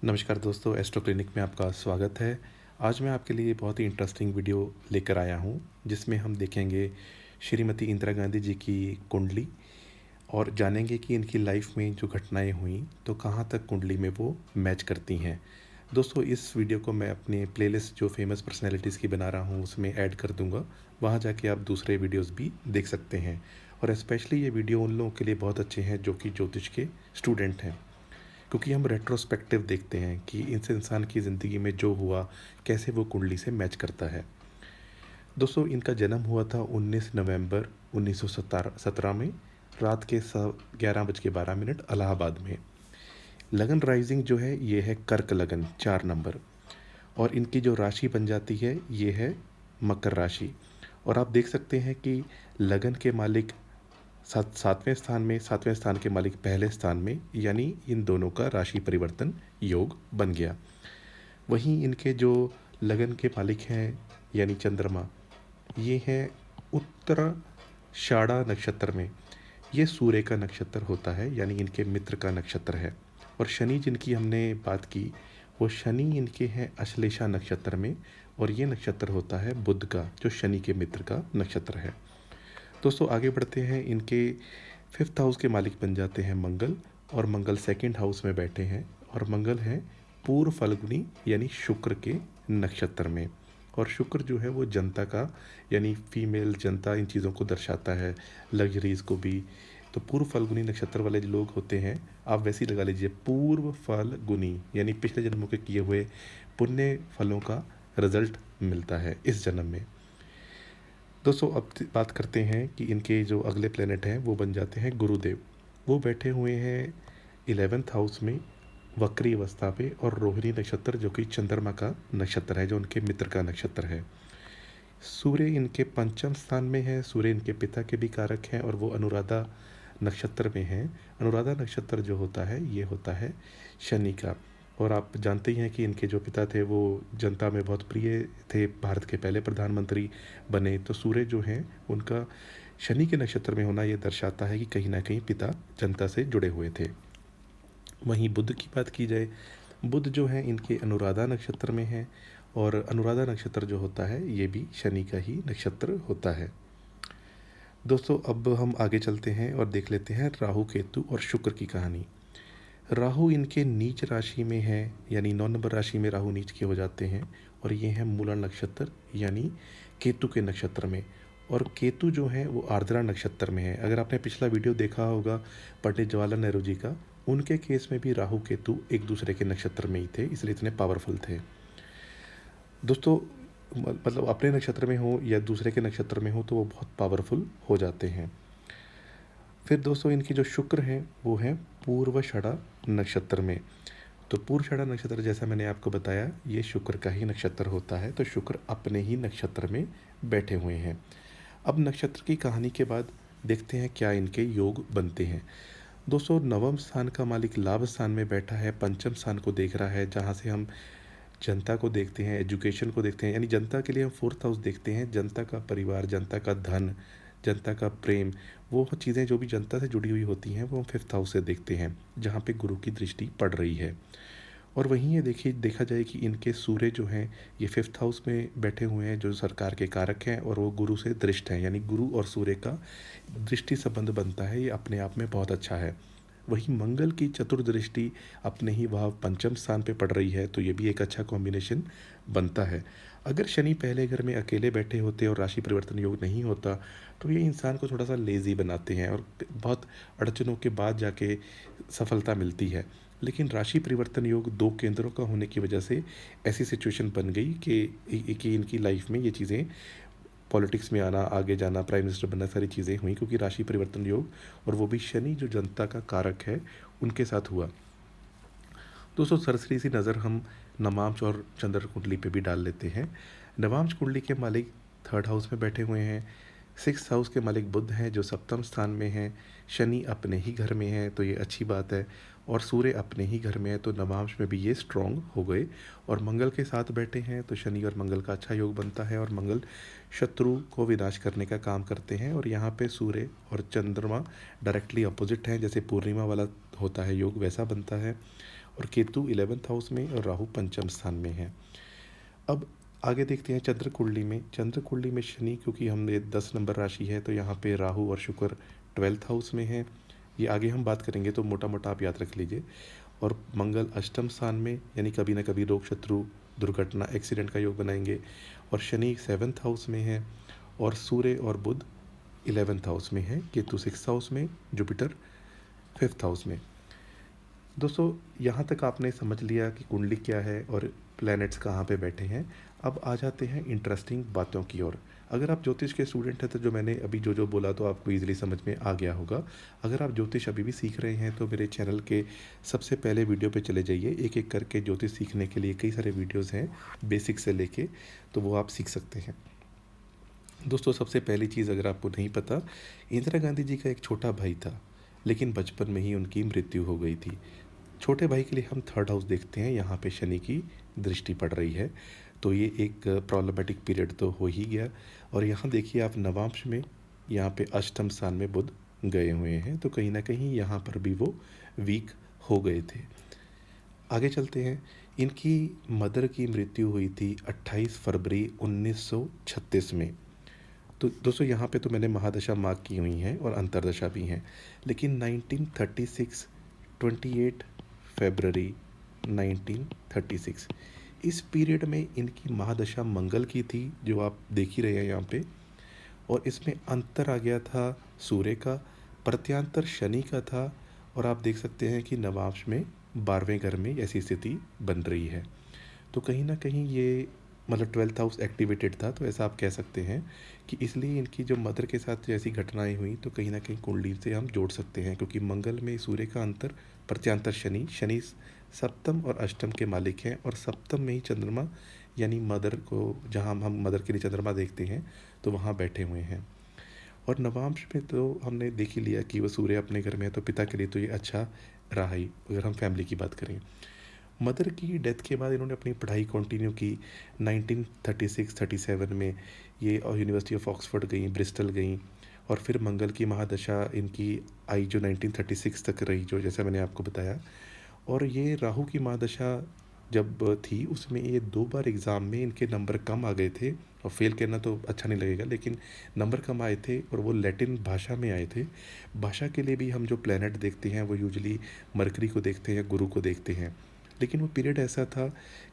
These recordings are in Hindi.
नमस्कार दोस्तों, एस्ट्रो क्लिनिक में आपका स्वागत है। आज मैं आपके लिए बहुत ही इंटरेस्टिंग वीडियो लेकर आया हूँ, जिसमें हम देखेंगे श्रीमती इंदिरा गांधी जी की कुंडली और जानेंगे कि इनकी लाइफ में जो घटनाएं हुई तो कहाँ तक कुंडली में वो मैच करती हैं। दोस्तों, इस वीडियो को मैं अपने प्लेलिस्ट जो फेमस पर्सनैलिटीज़ की बना रहा हूँ उसमें ऐड कर दूँगा। वहाँ जाके आप दूसरे वीडियोज़ भी देख सकते हैं। और स्पेशली ये वीडियो उन लोगों के लिए बहुत अच्छे हैं जो कि ज्योतिष के स्टूडेंट हैं, क्योंकि हम रेट्रोस्पेक्टिव देखते हैं कि इस इंसान की ज़िंदगी में जो हुआ कैसे वो कुंडली से मैच करता है। दोस्तों, इनका जन्म हुआ था 19 नवंबर 1917 में रात के 11:12 इलाहाबाद में। लगन राइजिंग जो है ये है कर्क लगन 4 नंबर, और इनकी जो राशि बन जाती है ये है मकर राशि। और आप देख सकते हैं कि लगन के मालिक सातवें स्थान के मालिक पहले स्थान में, यानी इन दोनों का राशि परिवर्तन योग बन गया। वहीं इनके जो लगन के मालिक हैं यानी चंद्रमा, ये हैं उत्तराषाढ़ा नक्षत्र में। ये सूर्य का नक्षत्र होता है, यानी इनके मित्र का नक्षत्र है। और शनि जिनकी हमने बात की, वो शनि इनके हैं अश्लेषा नक्षत्र में, और ये नक्षत्र होता है बुध का, जो शनि के मित्र का नक्षत्र है। दोस्तों, आगे बढ़ते हैं। इनके 5th हाउस के मालिक बन जाते हैं मंगल, और मंगल 2nd हाउस में बैठे हैं, और मंगल हैं पूर्व फल्गुनी यानी शुक्र के नक्षत्र में। और शुक्र जो है वो जनता का, यानी फीमेल जनता, इन चीज़ों को दर्शाता है, लग्जरीज को भी। तो पूर्व फल्गुनी नक्षत्र वाले जो लोग होते हैं, आप वैसे ही लगा लीजिए, पूर्व फल्गुनी यानी पिछले जन्मों के किए हुए पुण्य फलों का रिजल्ट मिलता है इस जन्म में। दोस्तों, अब बात करते हैं कि इनके जो अगले प्लेनेट हैं वो बन जाते हैं गुरुदेव। वो बैठे हुए हैं 11th हाउस में वक्री अवस्था पे, और रोहिणी नक्षत्र जो कि चंद्रमा का नक्षत्र है, जो उनके मित्र का नक्षत्र है। सूर्य इनके 5th स्थान में है। सूर्य इनके पिता के भी कारक हैं, और वो अनुराधा नक्षत्र में हैं। अनुराधा नक्षत्र जो होता है ये होता है शनि का। और आप जानते ही हैं कि इनके जो पिता थे वो जनता में बहुत प्रिय थे, भारत के पहले प्रधानमंत्री बने। तो सूर्य जो हैं उनका शनि के नक्षत्र में होना ये दर्शाता है कि कहीं ना कहीं पिता जनता से जुड़े हुए थे। वहीं बुध की बात की जाए, बुध जो है इनके अनुराधा नक्षत्र में है, और अनुराधा नक्षत्र जो होता है ये भी शनि का ही नक्षत्र होता है। दोस्तों, अब हम आगे चलते हैं और देख लेते हैं राहु केतु और शुक्र की कहानी। राहु इनके नीच राशि में है, यानी 9 नंबर राशि में राहु नीच के हो जाते हैं, और ये हैं मूला नक्षत्र यानी केतु के नक्षत्र में। और केतु जो है वो आर्द्रा नक्षत्र में है। अगर आपने पिछला वीडियो देखा होगा पंडित जवाहरलाल नेहरू जी का, उनके केस में भी राहु केतु एक दूसरे के नक्षत्र में ही थे, इसलिए इतने पावरफुल थे। दोस्तों, मतलब अपने नक्षत्र में हो या दूसरे के नक्षत्र में हो तो वो बहुत पावरफुल हो जाते हैं। फिर दोस्तों, इनकी जो शुक्र हैं वो हैं पूर्वाषाढ़ा नक्षत्र में। तो पूर्वाषाढ़ा नक्षत्र, जैसा मैंने आपको बताया, ये शुक्र का ही नक्षत्र होता है। तो शुक्र अपने ही नक्षत्र में बैठे हुए हैं। अब नक्षत्र की कहानी के बाद देखते हैं क्या इनके योग बनते हैं। दोस्तों, 9वें स्थान का मालिक लाभ स्थान में बैठा है, 5th स्थान को देख रहा है, जहाँ से हम जनता को देखते हैं, एजुकेशन को देखते हैं। यानी जनता के लिए हम 4th हाउस देखते हैं। जनता का परिवार, जनता का धन, जनता का प्रेम, वो चीज़ें जो भी जनता से जुड़ी हुई होती हैं वो हम 5th हाउस से देखते हैं, जहाँ पे गुरु की दृष्टि पड़ रही है। और वहीं ये देखा जाए कि इनके सूर्य जो हैं ये 5th हाउस में बैठे हुए हैं, जो सरकार के कारक हैं, और वो गुरु से दृष्ट हैं, यानी गुरु और सूर्य का दृष्टि संबंध बनता है। ये अपने आप में बहुत अच्छा है। वहीं मंगल की चतुर्दृष्टि अपने ही वह 5th स्थान पे पड़ रही है, तो ये भी एक अच्छा कॉम्बिनेशन बनता है। अगर शनि पहले घर में अकेले बैठे होते और राशि परिवर्तन योग नहीं होता तो ये इंसान को थोड़ा सा लेज़ी बनाते हैं, और बहुत अड़चनों के बाद जाके सफलता मिलती है। लेकिन राशि परिवर्तन योग 2 केंद्रों का होने की वजह से ऐसी सिचुएशन बन गई कि इनकी लाइफ में ये चीज़ें, पॉलिटिक्स में आना, आगे जाना, प्राइम मिनिस्टर बनना, सारी चीज़ें हुई, क्योंकि राशि परिवर्तन योग, और वो भी शनि जो जनता का कारक है उनके साथ हुआ। दोस्तों, सरसरी सी नज़र हम नवांश और चंद्र कुंडली पे भी डाल लेते हैं। नवांश कुंडली के मालिक 3rd हाउस में बैठे हुए हैं। 6th हाउस के मालिक बुध हैं जो 7वें स्थान में हैं। शनि अपने ही घर में है, तो ये अच्छी बात है। और सूर्य अपने ही घर में है, तो नवांश में भी ये स्ट्रॉन्ग हो गए। और मंगल के साथ बैठे हैं, तो शनि और मंगल का अच्छा योग बनता है, और मंगल शत्रु को विनाश करने का काम करते हैं। और यहाँ पे सूर्य और चंद्रमा डायरेक्टली अपोजिट हैं, जैसे पूर्णिमा वाला होता है योग वैसा बनता है। और केतु 11th हाउस में और राहु पंचम स्थान में है। अब आगे देखते हैं चंद्र कुंडली में। चंद्र कुंडली में शनि, क्योंकि हमने 10 नंबर राशि है तो यहाँ पे राहु और शुक्र 12th हाउस में है। ये आगे हम बात करेंगे तो मोटा मोटा आप याद रख लीजिए। और मंगल अष्टम स्थान में, यानी कभी ना कभी रोग शत्रु दुर्घटना एक्सीडेंट का योग बनाएंगे। और शनि 7th हाउस में है। और सूर्य और बुध 11th हाउस में है, केतु 6th हाउस में, जुपिटर 5th हाउस में। दोस्तों यहाँ तक आपने समझ लिया कि कुंडली क्या है और प्लैनेट्स कहाँ पे बैठे हैं। अब आ जाते हैं इंटरेस्टिंग बातों की ओर। अगर आप ज्योतिष के स्टूडेंट हैं तो जो मैंने अभी जो बोला तो आपको इजीली समझ में आ गया होगा। अगर आप ज्योतिष अभी भी सीख रहे हैं तो मेरे चैनल के सबसे पहले वीडियो पे चले जाइए। एक एक करके ज्योतिष सीखने के लिए कई सारे वीडियोस हैं बेसिक से लेके, तो वो आप सीख सकते हैं। दोस्तों सबसे पहली चीज़ अगर आपको नहीं पता, इंदिरा गांधी जी का एक छोटा भाई था, लेकिन बचपन में ही उनकी मृत्यु हो गई थी। छोटे भाई के लिए हम 3rd हाउस देखते हैं, यहाँ पे शनि की दृष्टि पड़ रही है, तो ये एक प्रॉब्लमेटिक पीरियड तो हो ही गया। और यहाँ देखिए आप नवांश में, यहाँ पे अष्टम स्थान में बुध गए हुए हैं, तो कहीं ना कहीं यहाँ पर भी वो वीक हो गए थे। आगे चलते हैं। इनकी मदर की मृत्यु हुई थी 28 फरवरी 1936 में। तो दोस्तों यहाँ पे तो मैंने महादशा मार्क की हुई हैं और अंतरदशा भी हैं, लेकिन 1936 28 फरवरी 1936 इस पीरियड में इनकी महादशा मंगल की थी, जो आप देख ही रहे हैं यहाँ पे। और इसमें अंतर आ गया था सूर्य का, प्रत्यांतर शनि का था। और आप देख सकते हैं कि नवांश में 12वें घर में ऐसी स्थिति बन रही है। तो कहीं ना कहीं ये मतलब 12th हाउस एक्टिवेटेड था, तो ऐसा आप कह सकते हैं कि इसलिए इनकी जो मदर के साथ जैसी घटनाएं हुई तो कहीं ना कहीं कुंडली से हम जोड़ सकते हैं, क्योंकि मंगल में सूर्य का अंतर, प्रत्यांतर शनि, शनि सप्तम और अष्टम के मालिक हैं। और सप्तम में ही चंद्रमा, यानी मदर को, जहाँ हम मदर के लिए चंद्रमा देखते हैं तो वहाँ बैठे हुए हैं। और नवांश में तो हमने देख ही लिया कि वो सूर्य अपने घर में है, तो पिता के लिए तो ये अच्छा रहा ही, अगर हम फैमिली की बात करें। मदर की डेथ के बाद इन्होंने अपनी पढ़ाई कंटिन्यू की। 1936-37 में ये यूनिवर्सिटी ऑफ ऑक्सफोर्ड गई, ब्रिस्टल गई। और फिर मंगल की महादशा इनकी आई जो 1936 तक रही, जो जैसा मैंने आपको बताया। और ये राहु की महादशा जब थी उसमें ये 2 बार एग्ज़ाम में इनके नंबर कम आ गए थे। और फेल करना तो अच्छा नहीं लगेगा, लेकिन नंबर कम आए थे और वो लैटिन भाषा में आए थे। भाषा के लिए भी हम जो प्लैनेट देखते हैं वो यूजुअली मरकरी को देखते हैं, गुरु को देखते हैं। लेकिन वो पीरियड ऐसा था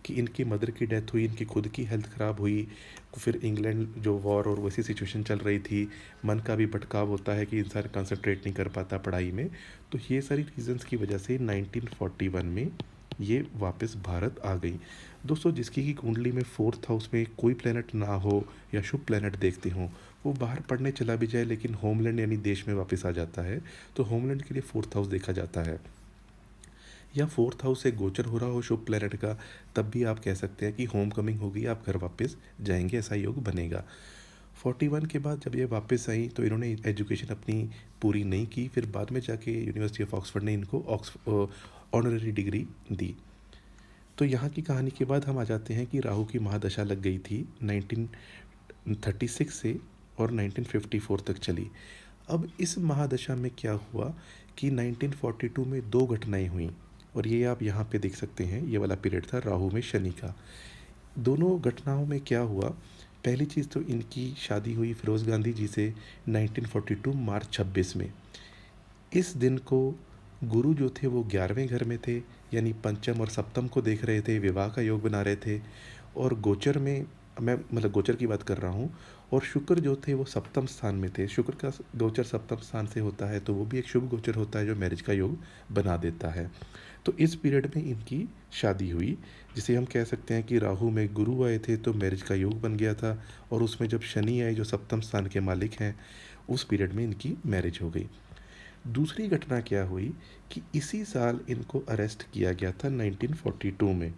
कि इनकी मदर की डेथ हुई, इनकी खुद की हेल्थ ख़राब हुई, फिर इंग्लैंड जो वॉर और वैसी सिचुएशन चल रही थी, मन का भी भटकाव होता है कि इंसान कंसंट्रेट नहीं कर पाता पढ़ाई में। तो ये सारी रीजंस की वजह से 1941 में ये वापस भारत आ गई। दोस्तों जिसकी की कुंडली में 4th हाउस में कोई प्लेनेट ना हो या शुभ प्लेनेट देखते हों, वो बाहर पढ़ने चला भी जाए लेकिन होमलैंड यानी देश में वापस आ जाता है, तो होमलैंड के लिए 4th हाउस देखा जाता है। या 4th हाउस से गोचर हो रहा हो शुभ प्लैनेट का, तब भी आप कह सकते हैं कि होम कमिंग होगी, आप घर वापस जाएंगे, ऐसा योग बनेगा। 41 के बाद जब ये वापस आई तो इन्होंने एजुकेशन अपनी पूरी नहीं की, फिर बाद में जाके यूनिवर्सिटी ऑफ ऑक्सफोर्ड ने इनको ऑनररी डिग्री दी। तो यहाँ की कहानी के बाद हम आ जाते हैं कि राहु की महादशा लग गई थी 1936 से और 1954 तक चली। अब इस महादशा में क्या हुआ कि 1942 में 2 घटनाएं हुई, और ये आप यहाँ पे देख सकते हैं, ये वाला पीरियड था राहु में शनि का। दोनों घटनाओं में क्या हुआ, पहली चीज़ तो इनकी शादी हुई फिरोज़ गांधी जी से 1942 मार्च 26 में। इस दिन को गुरु जो थे वो 11वें घर में थे, यानी पंचम और सप्तम को देख रहे थे, विवाह का योग बना रहे थे। और गोचर में, मैं मतलब गोचर की बात कर रहा हूँ, और शुक्र जो थे वो सप्तम स्थान में थे। शुक्र का गोचर सप्तम स्थान से होता है तो वो भी एक शुभ गोचर होता है जो मैरिज का योग बना देता है। तो इस पीरियड में इनकी शादी हुई, जिसे हम कह सकते हैं कि राहु में गुरु आए थे तो मैरिज का योग बन गया था। और उसमें जब शनि आए जो सप्तम स्थान के मालिक हैं, उस पीरियड में इनकी मैरिज हो गई। दूसरी घटना क्या हुई कि इसी साल इनको अरेस्ट किया गया था 1942 में।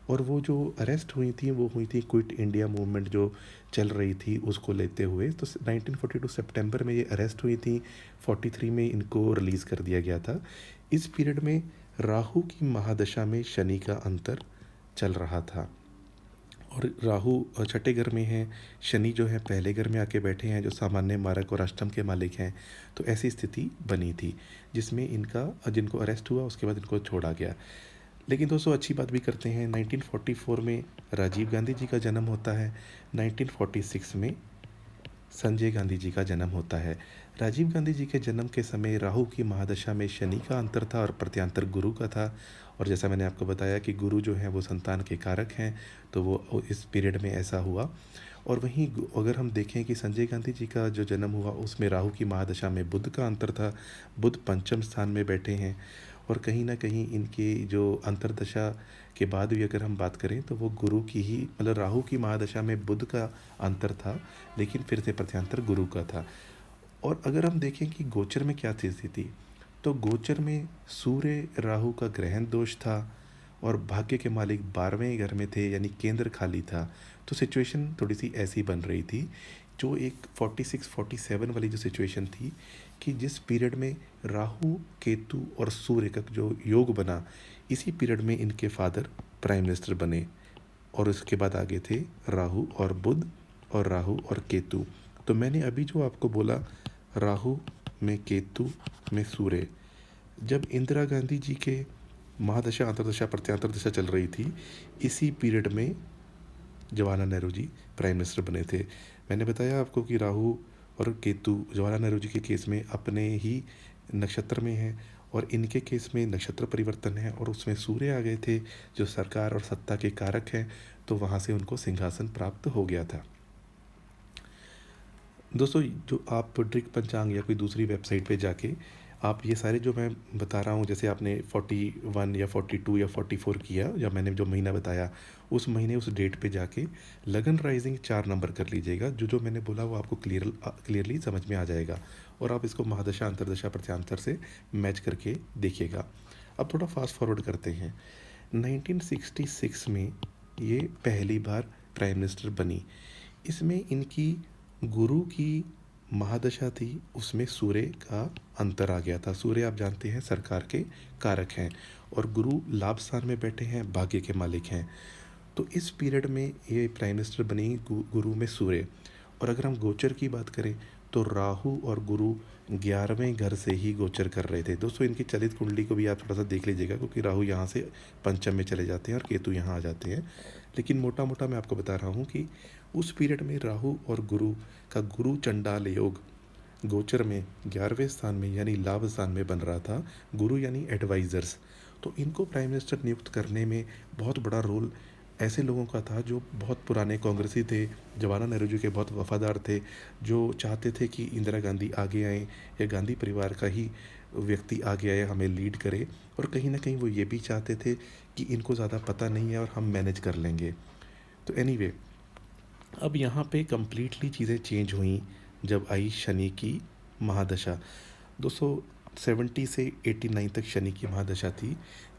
और वो जो अरेस्ट हुई थी वो हुई थी क्विट इंडिया मूवमेंट जो चल रही थी उसको लेते हुए। तो 1942 सितंबर में ये अरेस्ट हुई थी, 43 में इनको रिलीज़ कर दिया गया था। इस पीरियड में राहु की महादशा में शनि का अंतर चल रहा था, और राहु छठे घर में है, शनि जो है पहले घर में आके बैठे हैं जो सामान्य मारक और अष्टम के मालिक हैं। तो ऐसी स्थिति बनी थी जिसमें जिनको अरेस्ट हुआ उसके बाद इनको छोड़ा गया। लेकिन दोस्तों अच्छी बात भी करते हैं, 1944 में राजीव गांधी जी का जन्म होता है, 1946 में संजय गांधी जी का जन्म होता है। राजीव गांधी जी के जन्म के समय राहु की महादशा में शनि का अंतर था और प्रत्यांतर गुरु का था। और जैसा मैंने आपको बताया कि गुरु जो हैं वो संतान के कारक हैं, तो वो इस पीरियड में ऐसा हुआ। और वहीं अगर हम देखें कि संजय गांधी जी का जो जन्म हुआ उसमें राहु की महादशा में बुध का अंतर था। बुध पंचम स्थान में बैठे हैं और कहीं ना कहीं इनके जो अंतरदशा के बाद भी अगर हम बात करें तो वो गुरु की ही, मतलब राहु की महादशा में बुध का अंतर था, लेकिन फिर से प्रत्यांतर गुरु का था। और अगर हम देखें कि गोचर में क्या थी स्थिति, तो गोचर में सूर्य राहु का ग्रहण दोष था और भाग्य के मालिक 12वें घर में थे, यानी केंद्र खाली था। तो सिचुएशन थोड़ी सी ऐसी बन रही थी, जो एक 46-47 वाली जो सिचुएशन थी, कि जिस पीरियड में राहु केतु और सूर्य का जो योग बना, इसी पीरियड में इनके फादर प्राइम मिनिस्टर बने। और इसके बाद आगे थे राहु और बुध और राहु और केतु। तो मैंने अभी जो आपको बोला, राहु में केतु में सूर्य, जब इंदिरा गांधी जी के महादशा अंतरदशा प्रत्यांतर दशा चल रही थी, इसी पीरियड में जवाहरलाल नेहरू जी प्राइम मिनिस्टर बने थे। मैंने बताया आपको कि राहु और केतु जवाहरलाल नेहरू जी के केस में अपने ही नक्षत्र में है और इनके केस में नक्षत्र परिवर्तन है और उसमें सूर्य आ गए थे जो सरकार और सत्ता के कारक हैं, तो वहाँ से उनको सिंहासन प्राप्त हो गया था। दोस्तों जो आप ड्रिक पंचांग या कोई दूसरी वेबसाइट पे जाके आप ये सारे जो मैं बता रहा हूँ, जैसे आपने 41 या 42 या 44 किया, या मैंने जो महीना बताया उस महीने उस डेट पे जाके लगन राइजिंग 4 नंबर कर लीजिएगा। जो जो मैंने बोला वो आपको क्लियरली समझ में आ जाएगा और आप इसको महादशा अंतरदशा प्रत्यांतर से मैच करके देखिएगा। अब थोड़ा फास्ट फॉरवर्ड करते हैं। 1966 में ये पहली बार प्राइम मिनिस्टर बनी। इसमें इनकी गुरु की महादशा थी, उसमें सूर्य का अंतर आ गया था। सूर्य आप जानते हैं सरकार के कारक हैं और गुरु लाभ स्थान में बैठे हैं, भाग्य के मालिक हैं। तो इस पीरियड में ये प्राइम मिनिस्टर बनी गुरु में सूर्य। और अगर हम गोचर की बात करें तो राहु और गुरु 11वें घर से ही गोचर कर रहे थे। दोस्तों इनकी चलित कुंडली को भी आप थोड़ा सा देख लीजिएगा, क्योंकि राहु यहाँ से पंचम में चले जाते हैं और केतु यहाँ आ जाते हैं। लेकिन मोटा मोटा मैं आपको बता रहा हूँ कि उस पीरियड में राहु और गुरु का गुरु चंडाल योग गोचर में 11वें स्थान में यानी लाभ स्थान में बन रहा था। गुरु यानी एडवाइज़र्स, तो इनको प्राइम मिनिस्टर नियुक्त करने में बहुत बड़ा रोल ऐसे लोगों का था जो बहुत पुराने कांग्रेसी थे, जवाहरलाल नेहरू जी के बहुत वफादार थे, जो चाहते थे कि इंदिरा गांधी आगे आएँ या गांधी परिवार का ही व्यक्ति आगे आए, हमें लीड करे। और कहीं ना कहीं वो ये भी चाहते थे कि इनको ज़्यादा पता नहीं है और हम मैनेज कर लेंगे। तो एनीवे, अब यहाँ पे कम्प्लीटली चीज़ें चेंज हुई जब आई शनि की महादशा। दोस्तों 70 से 89 तक शनि की महादशा थी।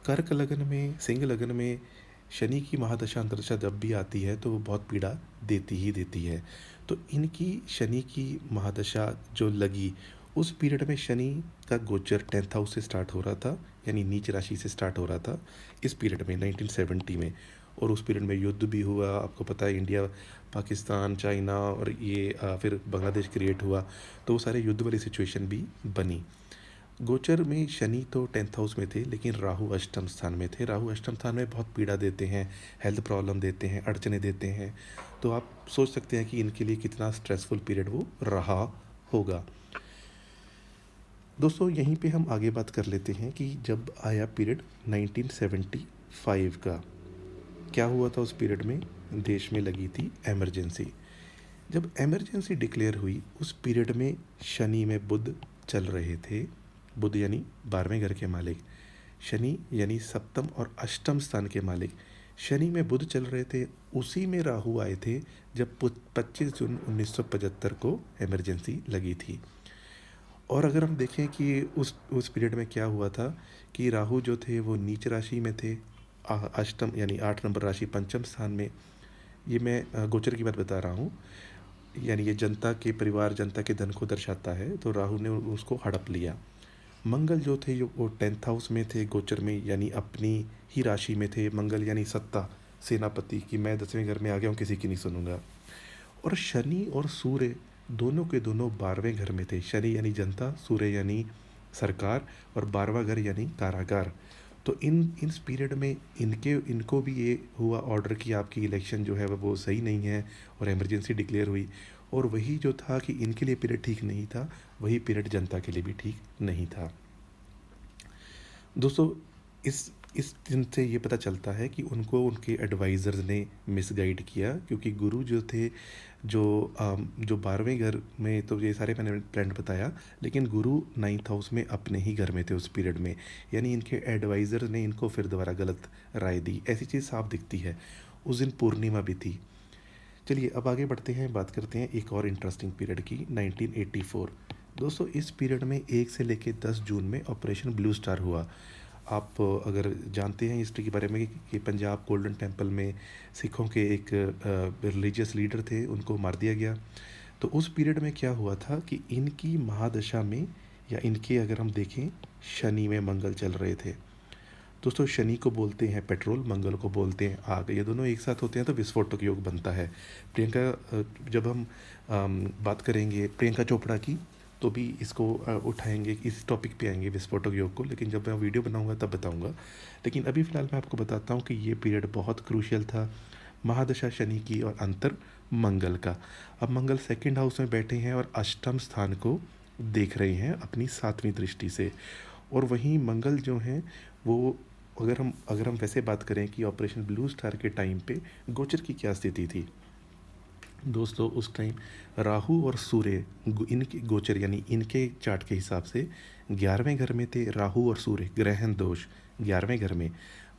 कर्क लगन में, सिंह लगन में शनि की महादशा अंतरदशा जब भी आती है तो वो बहुत पीड़ा देती ही देती है। तो इनकी शनि की महादशा जो लगी, उस पीरियड में शनि का गोचर 10th हाउस से स्टार्ट हो रहा था, यानी नीच राशि से स्टार्ट हो रहा था इस पीरियड में 1970 में। और उस पीरियड में युद्ध भी हुआ, आपको पता है, इंडिया पाकिस्तान चाइना और ये फिर बांग्लादेश क्रिएट हुआ, तो वो सारे युद्ध वाली सिचुएशन भी बनी। गोचर में शनि तो 10th हाउस में थे, लेकिन राहु अष्टम स्थान में थे। राहु अष्टम स्थान में बहुत पीड़ा देते हैं, हेल्थ प्रॉब्लम देते हैं, अड़चने देते हैं। तो आप सोच सकते हैं कि इनके लिए कितना स्ट्रेसफुल पीरियड वो रहा होगा। दोस्तों यहीं पे हम आगे बात कर लेते हैं कि जब आया पीरियड 1975 का, क्या हुआ था उस पीरियड में। देश में लगी थी एमरजेंसी। जब एमरजेंसी डिक्लेयर हुई उस पीरियड में शनि में बुध चल रहे थे। बुध यानी 12वें घर के मालिक, शनि यानी सप्तम और अष्टम स्थान के मालिक। शनि में बुध चल रहे थे, उसी में राहु आए थे जब 25 जून 1975 को एमरजेंसी लगी थी। और अगर हम देखें कि उस पीरियड में क्या हुआ था कि राहु जो थे वो नीच राशि में थे, अष्टम यानी 8 नंबर राशि पंचम स्थान में। ये मैं गोचर की बात बता रहा हूँ, यानी ये जनता के परिवार, जनता के धन को दर्शाता है। तो राहु ने उसको हड़प लिया। मंगल जो थे वो 10th हाउस में थे गोचर में, यानी अपनी ही राशि में थे। मंगल यानी सत्ता, सेनापति, कि मैं 10वें घर में आ गया हूँ, किसी की नहीं सुनूंगा। और शनि और सूर्य दोनों के दोनों 12वें घर में थे। शनि यानी जनता, सूर्य यानी सरकार और 12वां घर यानी कारागार। तो इन इस पीरियड में इनको भी ये हुआ ऑर्डर कि आपकी इलेक्शन जो है वो सही नहीं है और इमरजेंसी डिक्लेयर हुई। और वही जो था कि इनके लिए पीरियड ठीक नहीं था, वही पीरियड जनता के लिए भी ठीक नहीं था। दोस्तों, इस दिन से ये पता चलता है कि उनको उनके एडवाइज़र्स ने मिसगाइड किया, क्योंकि गुरु जो थे, जो 12वें घर में, तो ये सारे मैंने प्लान बताया, लेकिन गुरु 9th हाउस में अपने ही घर में थे उस पीरियड में। यानी इनके एडवाइज़र ने इनको फिर दोबारा गलत राय दी, ऐसी चीज़ साफ दिखती है। उस दिन पूर्णिमा भी थी। चलिए अब आगे बढ़ते हैं, बात करते हैं एक और इंटरेस्टिंग पीरियड की, 1984। दोस्तों, इस पीरियड में 1 से लेकर 10 जून में ऑपरेशन ब्लू स्टार हुआ। आप अगर जानते हैं हिस्ट्री के बारे में कि पंजाब गोल्डन टेम्पल में सिखों के एक रिलीजियस लीडर थे, उनको मार दिया गया। तो उस पीरियड में क्या हुआ था कि इनकी महादशा में, या इनके अगर हम देखें, शनि में मंगल चल रहे थे। दोस्तों, शनि को बोलते हैं पेट्रोल, मंगल को बोलते हैं आग। ये दोनों एक साथ होते हैं तो विस्फोटक योग बनता है। प्रियंका, जब हम बात करेंगे प्रियंका चोपड़ा की, तो भी इसको उठाएंगे, इस टॉपिक पे आएंगे विस्फोटक योग को, लेकिन जब मैं वीडियो बनाऊंगा तब बताऊंगा। लेकिन अभी फ़िलहाल मैं आपको बताता हूँ कि ये पीरियड बहुत क्रूशियल था, महादशा शनि की और अंतर मंगल का। अब मंगल सेकंड हाउस में बैठे हैं और अष्टम स्थान को देख रहे हैं अपनी 7वीं दृष्टि से। और वहीं मंगल जो हैं वो, अगर हम वैसे बात करें कि ऑपरेशन ब्लू स्टार के टाइम पे गोचर की क्या स्थिति थी। दोस्तों, उस टाइम राहु और सूर्य इनके गोचर, यानी इनके चार्ट के हिसाब से 11वें घर में थे। राहु और सूर्य ग्रहण दोष 11वें घर में।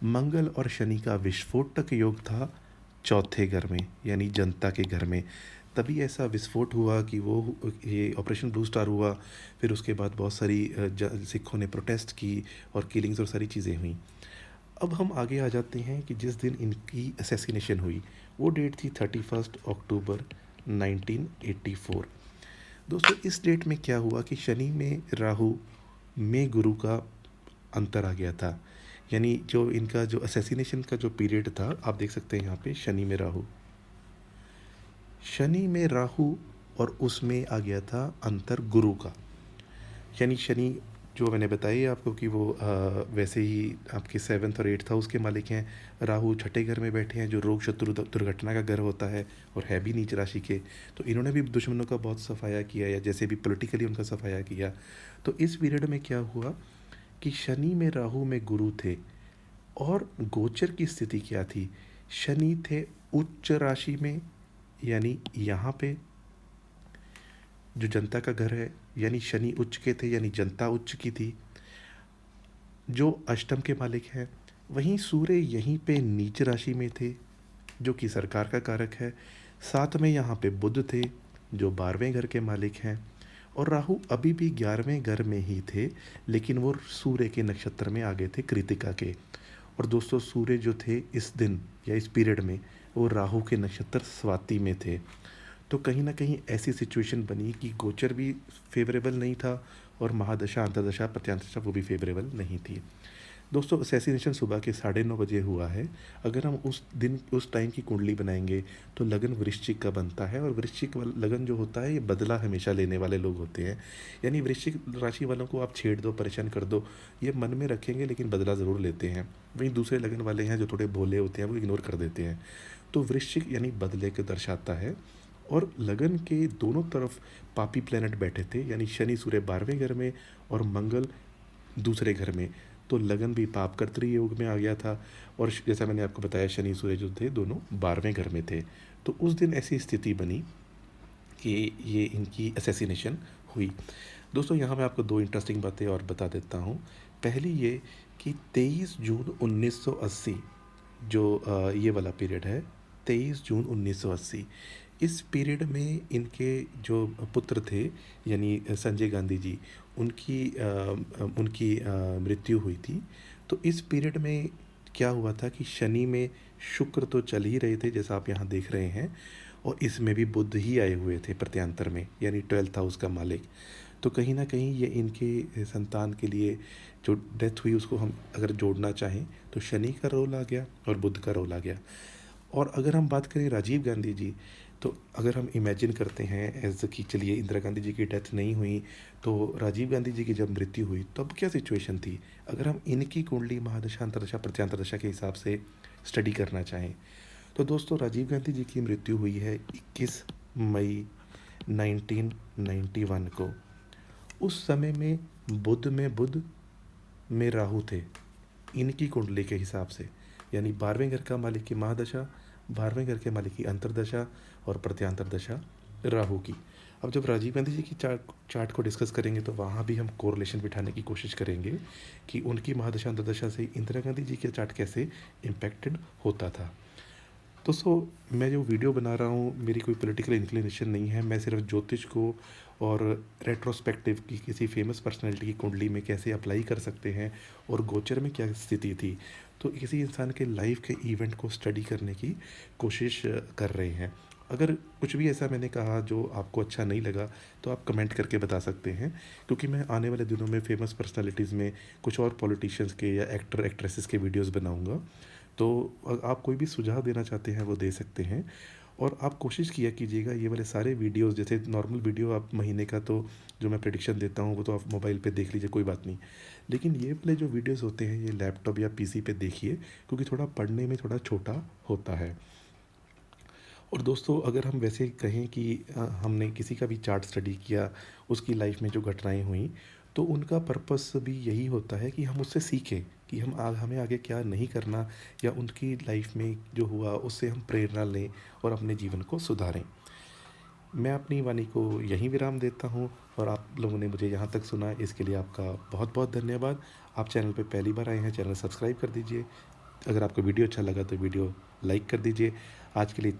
मंगल और शनि का विस्फोटक योग था चौथे घर में, यानी जनता के घर में। तभी ऐसा विस्फोट हुआ कि ये ऑपरेशन ब्लू स्टार हुआ। फिर उसके बाद बहुत सारी सिखों ने प्रोटेस्ट की और किलिंग्स और सारी चीज़ें हुई। अब हम आगे आ जाते हैं कि जिस दिन इनकी असैसिनेशन हुई, वो डेट थी 31 अक्टूबर 1984। दोस्तों, इस डेट में क्या हुआ कि शनि में राहु में गुरु का अंतर आ गया था। यानी जो इनका जो असैसिनेशन का जो पीरियड था, आप देख सकते हैं यहाँ पे शनि में राहु और उसमें आ गया था अंतर गुरु का। यानी शनि, जो मैंने बताया आपको कि वो वैसे ही आपके 7th और 8th हाउस के मालिक हैं। राहु छठे घर में बैठे हैं, जो रोग शत्रु दुर्घटना का घर होता है, और है भी नीच राशि के। तो इन्होंने भी दुश्मनों का बहुत सफाया किया, या जैसे भी पॉलिटिकली उनका सफाया किया। तो इस पीरियड में क्या हुआ कि शनि में राहु में गुरु थे, और गोचर की स्थिति क्या थी। शनि थे उच्च राशि में, यानी यहाँ पे जो जनता का घर है, यानी शनि उच्च के थे, यानी जनता उच्च की थी, जो अष्टम के मालिक हैं। वहीं सूर्य यहीं पे नीच राशि में थे, जो कि सरकार का कारक है। साथ में यहाँ पे बुध थे, जो 12वें घर के मालिक हैं। और राहु अभी भी 11वें घर में ही थे, लेकिन वो सूर्य के नक्षत्र में आ गए थे, कृतिका के। और दोस्तों, सूर्य जो थे इस दिन या इस पीरियड में, वो राहु के नक्षत्र स्वाति में थे। तो कहीं ना कहीं ऐसी सिचुएशन बनी कि गोचर भी फेवरेबल नहीं था, और महादशा अंतर्दशा प्रत्यांतरदशा वो भी फेवरेबल नहीं थी। दोस्तों, असैसिनेशन सुबह के 9:30 बजे हुआ है। अगर हम उस दिन उस टाइम की कुंडली बनाएंगे तो लगन वृश्चिक का बनता है, और वृश्चिक लगन जो होता है, ये बदला हमेशा लेने वाले लोग होते हैं। यानी वृश्चिक राशि वालों को आप छेड़ दो, परेशान कर दो, ये मन में रखेंगे लेकिन बदला ज़रूर लेते हैं। वहीं दूसरे लगन वाले हैं जो थोड़े भोले होते हैं, वो इग्नोर कर देते हैं। तो वृश्चिक यानी बदले को दर्शाता है। और लगन के दोनों तरफ पापी प्लैनेट बैठे थे, यानी शनि सूर्य 12वें घर में और मंगल दूसरे घर में। तो लगन भी पाप कर्तरी योग में आ गया था। और जैसा मैंने आपको बताया, शनि सूर्य जो थे दोनों 12वें घर में थे। तो उस दिन ऐसी स्थिति बनी कि ये इनकी असैसिनेशन हुई। दोस्तों, यहाँ मैं आपको 2 इंटरेस्टिंग बातें और बता देता हूँ। पहली ये कि 23 जून 1980, जो ये वाला पीरियड है, 23 जून 1980, इस पीरियड में इनके जो पुत्र थे, यानी संजय गांधी जी, उनकी मृत्यु हुई थी। तो इस पीरियड में क्या हुआ था कि शनि में शुक्र तो चल ही रहे थे, जैसा आप यहाँ देख रहे हैं, और इसमें भी बुध ही आए हुए थे प्रत्यांतर में, यानी 12th हाउस का मालिक। तो कहीं ना कहीं ये इनके संतान के लिए जो डेथ हुई, उसको हम अगर जोड़ना चाहें तो शनि का रोल आ गया और बुध का रोल आ गया। और अगर हम बात करें राजीव गांधी जी, तो अगर हम इमेजिन करते हैं एज़ कि चलिए इंदिरा गांधी जी की डेथ नहीं हुई, तो राजीव गांधी जी की जब मृत्यु हुई तब क्या सिचुएशन थी? अगर हम इनकी कुंडली महादशा, अंतर्दशा, प्रत्यांतरदशा के हिसाब से स्टडी करना चाहें, तो दोस्तों राजीव गांधी जी की मृत्यु हुई है 21 मई 1991 को। उस समय में बुध में राहु थे, इनकी कुंडली के हिसाब से, यानी 12वें घर का मालिक की महादशा, 12वें घर के मालिक की अंतर्दशा और प्रत्यांतर दशा राहु की। अब जब राजीव गांधी जी की चार्ट को डिस्कस करेंगे तो वहाँ भी हम कोरिलेशन बिठाने की कोशिश करेंगे कि उनकी महादशा अंतर्दशा से इंदिरा गांधी जी के चार्ट कैसे इम्पेक्टेड होता था। दोस्तों, मैं जो वीडियो बना रहा हूँ मेरी कोई पॉलिटिकल इंक्लिनेशन नहीं है, मैं सिर्फ ज्योतिष को और रेट्रोस्पेक्टिव की किसी फेमस पर्सनैलिटी की कुंडली में कैसे अप्लाई कर सकते हैं और गोचर में क्या स्थिति थी, तो किसी इंसान के लाइफ के इवेंट को स्टडी करने की कोशिश कर रहे हैं। अगर कुछ भी ऐसा मैंने कहा जो आपको अच्छा नहीं लगा तो आप कमेंट करके बता सकते हैं, क्योंकि मैं आने वाले दिनों में फेमस पर्सनालिटीज़ में कुछ और पॉलिटिशियंस के या एक्टर एक्ट्रेसेस के वीडियोस बनाऊंगा। तो आप कोई भी सुझाव देना चाहते हैं वो दे सकते हैं। और आप कोशिश किया कीजिएगा ये वाले सारे वीडियोस, जैसे नॉर्मल वीडियो आप महीने का तो जो मैं प्रेडिक्शन देता हूँ वो तो आप मोबाइल पे देख लीजिए, कोई बात नहीं। लेकिन ये वाले जो वीडियोस होते हैं ये लैपटॉप या पीसी पे देखिए, क्योंकि थोड़ा पढ़ने में थोड़ा छोटा होता है। और दोस्तों, अगर हम वैसे कहें कि हमने किसी का भी चार्ट स्टडी किया, उसकी लाइफ में जो घटनाएं हुई, तो उनका पर्पस भी यही होता है कि हम उससे सीखें कि हमें आगे क्या नहीं करना, या उनकी लाइफ में जो हुआ उससे हम प्रेरणा लें और अपने जीवन को सुधारें। मैं अपनी वाणी को यहीं विराम देता हूँ, और आप लोगों ने मुझे यहाँ तक सुना इसके लिए आपका बहुत बहुत धन्यवाद। आप चैनल पे पहली बार आए हैं, चैनल सब्सक्राइब कर दीजिए। अगर आपको वीडियो अच्छा लगा तो वीडियो लाइक कर दीजिए। आज के लिए